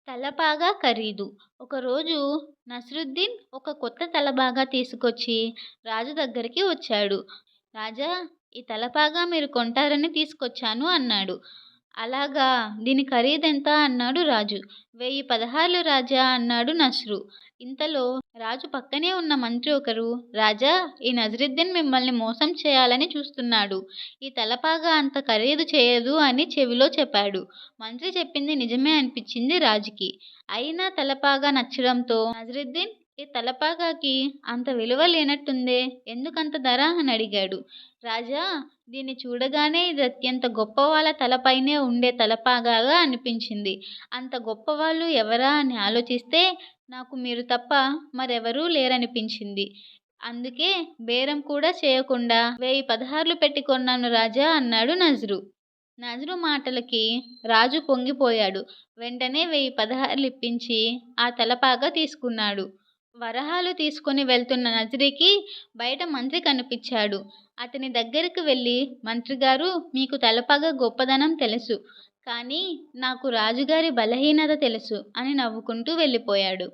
తలపాగా ఖరీదు. ఒకరోజు నస్రుద్దీన్ ఒక కొత్త తలపాగా తీసుకొచ్చి రాజు దగ్గరికి వచ్చాడు. రాజా, ఈ తలపాగా మీరు కొంటారని తీసుకొచ్చాను అన్నాడు. అలాగా, దీని ఖరీదెంత అన్నాడు రాజు. 1000 పదహార్లు రాజా అన్నాడు నస్రు. ఇంతలో రాజు పక్కనే ఉన్న మంత్రి ఒకరు, రాజా, ఈ నజరుద్దీన్ మిమ్మల్ని మోసం చేయాలని చూస్తున్నాడు. ఈ తలపాగా అంత ఖరీదు చేయదు అని చెవిలో చెప్పాడు. మంత్రి చెప్పింది నిజమే అనిపించింది రాజుకి. అయినా తలపాగా నచ్చడంతో నజరుద్దీన్, ఈ తలపాగాకి అంత విలువ లేనట్టుందే, ఎందుకంత ధర అని అడిగాడు. రాజా, దీన్ని చూడగానే ఇది అత్యంత గొప్పవాళ్ళ తలపైనే ఉండే తలపాగాగా అనిపించింది. అంత గొప్పవాళ్ళు ఎవరా అని ఆలోచిస్తే నాకు మీరు తప్ప మరెవరూ లేరనిపించింది. అందుకే బేరం కూడా చేయకుండా 1000 పదహార్లు పెట్టి కొన్నాను రాజా అన్నాడు నజ్రు. నజ్రు మాటలకి రాజు పొంగిపోయాడు. వెంటనే 1000 పదహార్లు ఇప్పించి ఆ తలపాగా తీసుకున్నాడు. వరహాలు తీసుకుని వెళ్తున్న నజ్రికి బయట మంత్రి కనిపించాడు. అతని దగ్గరికి వెళ్ళి, మంత్రిగారు, మీకు తలపాగా గొప్పదనం తెలుసు, కానీ నాకు రాజుగారి బలహీనత తెలుసు అని నవ్వుకుంటూ వెళ్ళిపోయాడు.